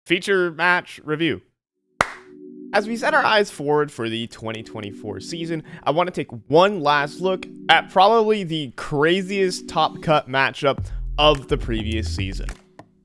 Feature match review. As we set our eyes forward for the 2024 season, I want to take one last look at probably the craziest top cut matchup of the previous season.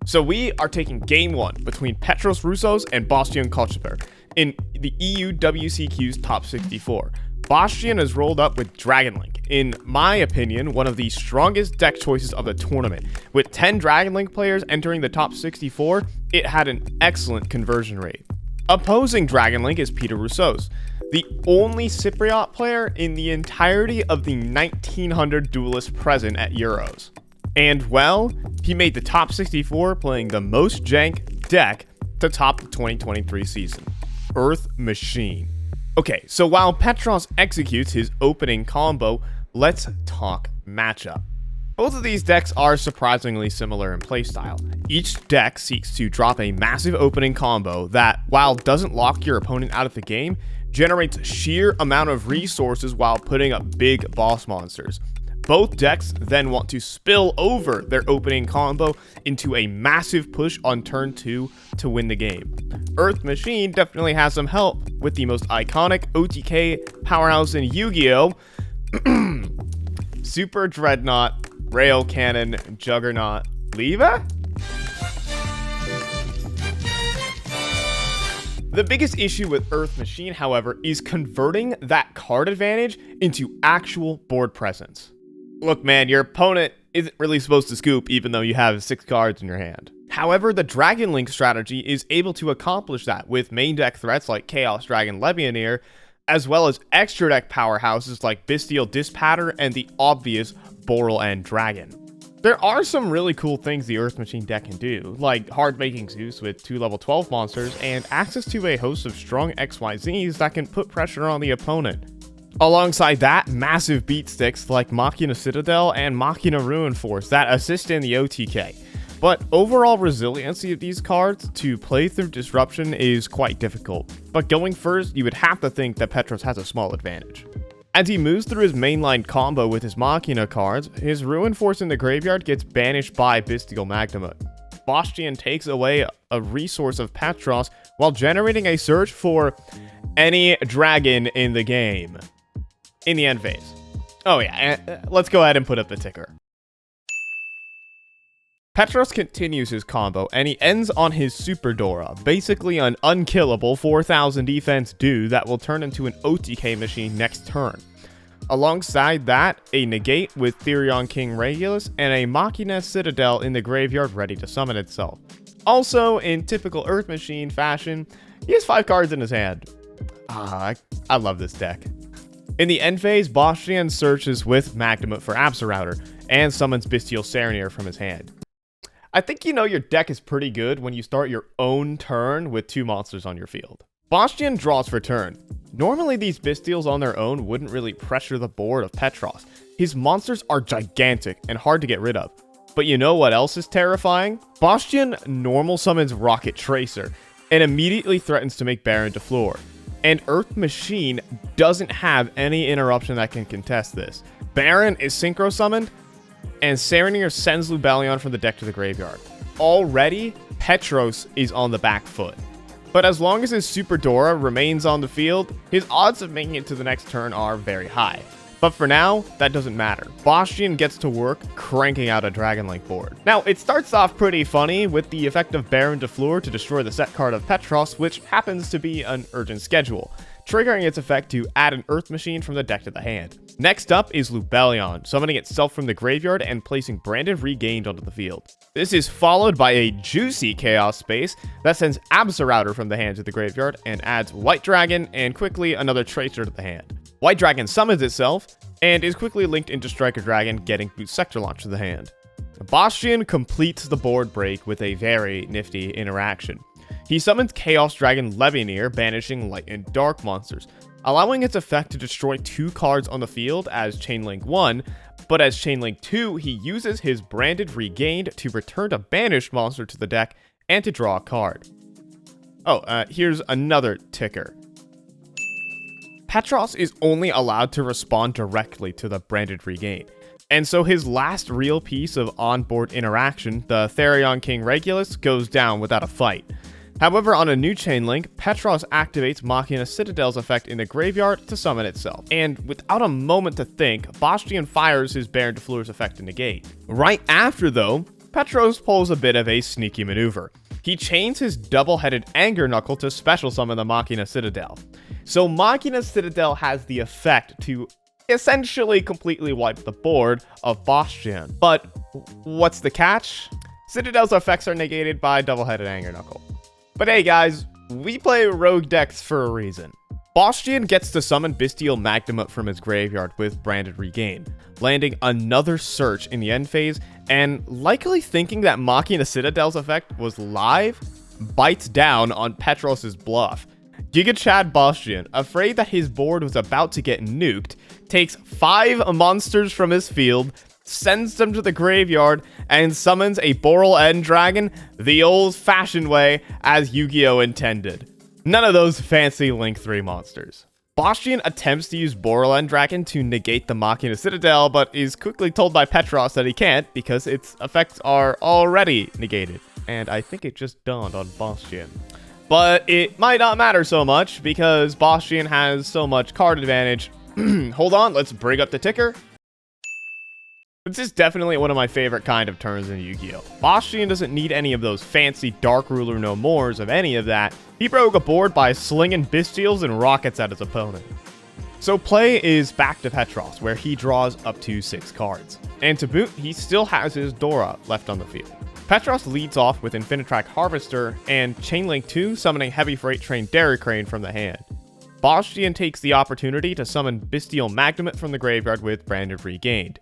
So we are taking game 1 between Petros Roussos and Bastian Kocheper in the EUWCQ's top 64. Bastian is rolled up with Dragon Link, in my opinion, one of the strongest deck choices of the tournament. With 10 Dragon Link players entering the top 64, it had an excellent conversion rate. Opposing Dragon Link is Peter Roussos, the only Cypriot player in the entirety of the 1900 duelists present at Euros. And well, he made the top 64 playing the most jank deck to top the 2023 season, Earth Machine. Okay, so while Petros executes his opening combo, let's talk matchup. Both of these decks are surprisingly similar in playstyle. Each deck seeks to drop a massive opening combo that, while doesn't lock your opponent out of the game, generates sheer amount of resources while putting up big boss monsters. Both decks then want to spill over their opening combo into a massive push on turn 2 to win the game. Earth Machine definitely has some help with the most iconic OTK powerhouse in Yu-Gi-Oh! Super Dreadnought, Rail Cannon, Juggernaut, Leva? The biggest issue with Earth Machine, however, is converting that card advantage into actual board presence. Look, man, your opponent isn't really supposed to scoop even though you have 6 cards in your hand. However, the Dragon Link strategy is able to accomplish that with main deck threats like Chaos Dragon Legionnaire, as well as extra deck powerhouses like Bestial Dispatter and the obvious Boral and Dragon. There are some really cool things the Earth Machine deck can do, like hard making Zeus with 2 level 12 monsters and access to a host of strong XYZs that can put pressure on the opponent. Alongside that, massive beat sticks like Machina Citadel and Machina Ruin Force that assist in the OTK. But overall resiliency of these cards to play through disruption is quite difficult. But going first, you would have to think that Petros has a small advantage. As he moves through his mainline combo with his Machina cards, his Ruin Force in the graveyard gets banished by Bestial Magnamut. Bastian takes away a resource of Petros while generating a search for any dragon in the game. In the end phase. Oh yeah, let's go ahead and put up the ticker. Petros continues his combo, and he ends on his Super Dora, basically an unkillable 4000 defense dude that will turn into an OTK machine next turn. Alongside that, a negate with Therion King Regulus, and a Machina Citadel in the graveyard ready to summon itself. Also, in typical Earth Machine fashion, he has 5 cards in his hand. I love this deck. In the end phase, Bastian searches with Magnamut for Absolouter, and summons Bestial Serenir from his hand. I think you know your deck is pretty good when you start your own turn with 2 monsters on your field. Bastian draws for turn. Normally these Bestials on their own wouldn't really pressure the board of Petros. His monsters are gigantic and hard to get rid of. But you know what else is terrifying? Bastian normal summons Rocket Tracer, and immediately threatens to make Baron Defleur. And Earth Machine doesn't have any interruption that can contest this. Baron is synchro summoned, and Serenir sends Lubellion from the deck to the graveyard. Already, Petros is on the back foot. But as long as his Super Dora remains on the field, his odds of making it to the next turn are very high. But for now, that doesn't matter. Bastian gets to work cranking out a Dragon Link board. Now, it starts off pretty funny with the effect of Baron Defleur to destroy the set card of Petros, which happens to be an urgent schedule, triggering its effect to add an Earth Machine from the deck to the hand. Next up is Lubellion, summoning itself from the graveyard and placing Branded Regained onto the field. This is followed by a juicy Chaos Space that sends Absolouter from the hand to the graveyard and adds White Dragon and quickly another Tracer to the hand. White Dragon summons itself and is quickly linked into Striker Dragon, getting Boot Sector Launch to the hand. Bastian completes the board break with a very nifty interaction. He summons Chaos Dragon Legionnaire, banishing Light and Dark monsters, allowing its effect to destroy 2 cards on the field as Chainlink 1, but as Chainlink 2, he uses his Branded Regained to return a banished monster to the deck and to draw a card. Here's another ticker. Petros is only allowed to respond directly to the Branded Regain, and so his last real piece of onboard interaction, the Therion King Regulus, goes down without a fight. However, on a new chain link, Petros activates Machina Citadel's effect in the graveyard to summon itself. And without a moment to think, Bastian fires his Baron de Fleur's effect to negate. Right after, though, Petros pulls a bit of a sneaky maneuver. He chains his double-headed Anger Knuckle to special summon the Machina Citadel. So Machina Citadel has the effect to essentially completely wipe the board of Bastian. But what's the catch? Citadel's effects are negated by double-headed Anger Knuckle. But hey guys, we play rogue decks for a reason. Bastian gets to summon Bestial Magnum from his graveyard with Branded Regain, landing another search in the end phase, and likely thinking that Machina Citadel's effect was live, bites down on Petros' bluff. Giga Chad Bastian, afraid that his board was about to get nuked, takes 5 monsters from his field, sends them to the graveyard, and summons a Boral End Dragon the old-fashioned way as Yu-Gi-Oh! Intended. None of those fancy Link 3 monsters. Bastian attempts to use Boral End Dragon to negate the Machina Citadel, but is quickly told by Petros that he can't because its effects are already negated. And I think it just dawned on Bastian. But it might not matter so much because Bastian has so much card advantage. Hold on, let's bring up the ticker. This is definitely one of my favorite kind of turns in Yu-Gi-Oh! Bastian doesn't need any of those fancy Dark Ruler no mores of any of that. He broke a board by slinging Bestials and rockets at his opponent. So play is back to Petros, where he draws up to 6 cards. And to boot, he still has his Dora left on the field. Petros leads off with Infinitrack Harvester and Chainlink 2 summoning Heavy Freight Train Dairy Crane from the hand. Bastian takes the opportunity to summon Bestial Magnum from the graveyard with Branded Regained.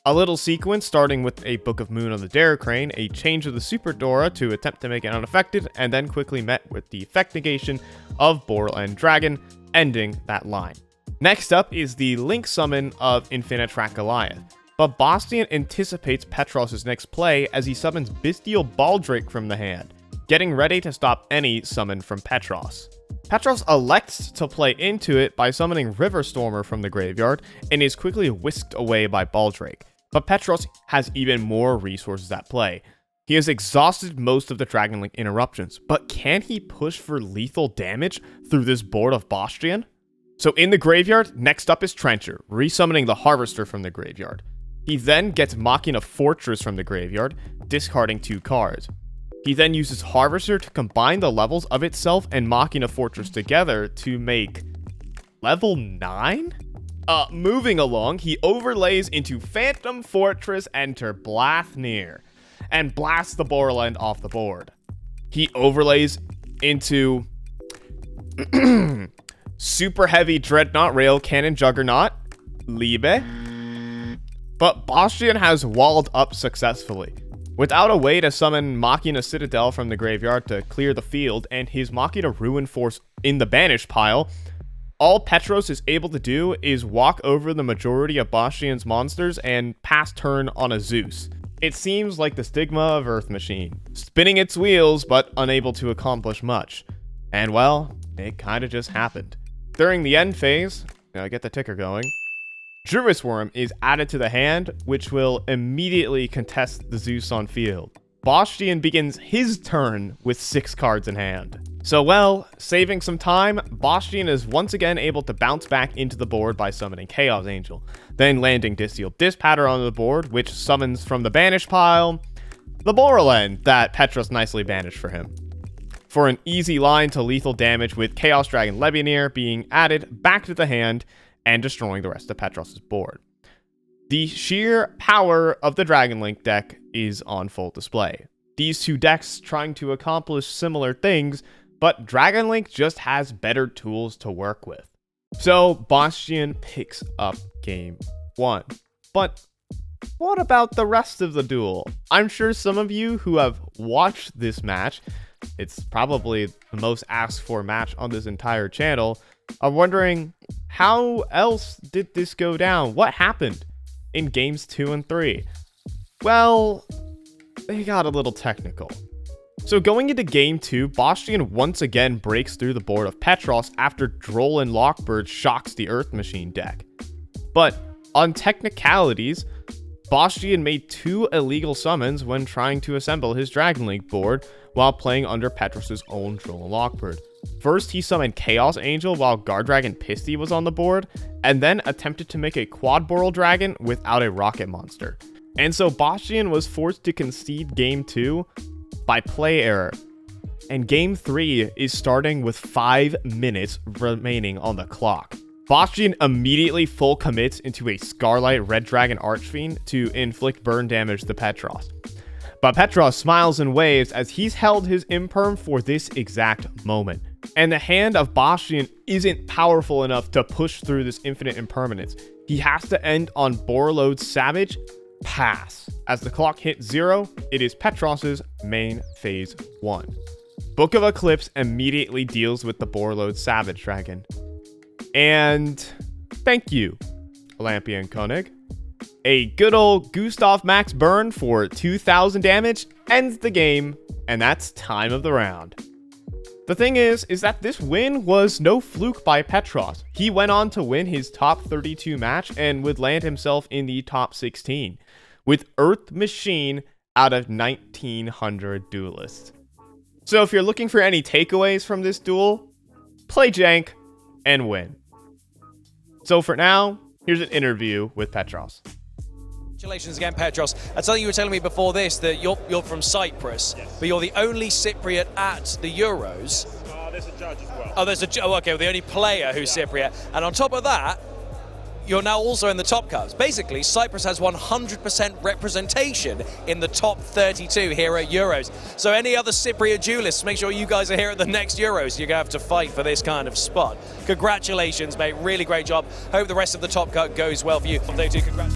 A little sequence starting with a Book of Moon on the Dairy Crane, a change of the Super Dora to attempt to make it unaffected, and then quickly met with the effect negation of Boral End Dragon, ending that line. Next up is the Link summon of Infinitrack Goliath, but Bastian anticipates Petros' next play as he summons Bestial Baldrake from the hand, getting ready to stop any summon from Petros. Petros elects to play into it by summoning River Stormer from the graveyard and is quickly whisked away by Baldrake. But Petros has even more resources at play. He has exhausted most of the Dragon Link interruptions, but can he push for lethal damage through this board of Bastian? So in the graveyard, next up is Trencher, resummoning the Harvester from the graveyard. He then gets Machina Fortress from the graveyard, discarding 2 cards. He then uses Harvester to combine the levels of itself and Machina Fortress together to make level 9? Moving along, he overlays into Phantom Fortress Enter Blathnir and blasts the Boral End off the board. He overlays into Super Heavy Dreadnought Rail Cannon Juggernaut, Liebe. But Bastian has walled up successfully. Without a way to summon Machina Citadel from the graveyard to clear the field and his Machina Ruin Force in the banished pile, all Petros is able to do is walk over the majority of Bastian's monsters and pass turn on a Zeus. It seems like the stigma of Earth Machine, spinning its wheels but unable to accomplish much. And well, it kinda just happened. During the end phase, get the ticker going, Druis Worm is added to the hand, which will immediately contest the Zeus on field. Bastian begins his turn with 6 cards in hand. So well, saving some time, Bastian is once again able to bounce back into the board by summoning Chaos Angel, then landing Disseal Dispatter on the board, which summons from the banished pile the Boral End that Petros nicely banished for him, for an easy line to lethal damage with Chaos Dragon Legionnaire being added back to the hand and destroying the rest of Petros' board. The sheer power of the Dragon Link deck is on full display. These 2 decks trying to accomplish similar things, but Dragon Link just has better tools to work with. So Bastian picks up game 1. But what about the rest of the duel? I'm sure some of you who have watched this match, it's probably the most asked for match on this entire channel, are wondering, how else did this go down? What happened in games 2 and 3? Well, they got a little technical. So going into game 2, Bastian once again breaks through the board of Petros after Droll and Lockbird shocks the Earth Machine deck. But on technicalities, Bastian made 2 illegal summons when trying to assemble his Dragon League board while playing under Petros' own Droll Lockbird. First, he summoned Chaos Angel while Guard Dragon Pisty was on the board, and then attempted to make a Quad Boral Dragon without a Rocket Monster. And so Bastian was forced to concede Game 2 by play error. And Game 3 is starting with 5 minutes remaining on the clock. Bastian immediately full commits into a Scarlight Red Dragon Archfiend to inflict burn damage to Petros. But Petros smiles and waves as he's held his Imperm for this exact moment. And the hand of Bastian isn't powerful enough to push through this infinite impermanence. He has to end on Borreload's Savage, pass. As the clock hits 0, it is Petros' main phase 1. Book of Eclipse immediately deals with the Borreload Savage Dragon. And thank you, Olampian Koenig. A good old Gustav Max burn for 2,000 damage ends the game, and that's time of the round. The thing is that this win was no fluke by Petros. He went on to win his top 32 match and would land himself in the top 16, with Earth Machine out of 1,900 duelists. So if you're looking for any takeaways from this duel, play Jank and win. So for now, here's an interview with Petros. Congratulations again, Petros. I tell you were telling me before this that you're from Cyprus, yes, but you're the only Cypriot at the Euros. There's a judge as well. Oh, there's a okay, well, the only player who's Cypriot. And on top of that, you're now also in the top cups. Basically, Cyprus has 100% representation in the top 32 here at Euros. So any other Cypriot duelists, make sure you guys are here at the next Euros. You're going to have to fight for this kind of spot. Congratulations, mate. Really great job. Hope the rest of the top cut goes well for you. Day 2, congrats.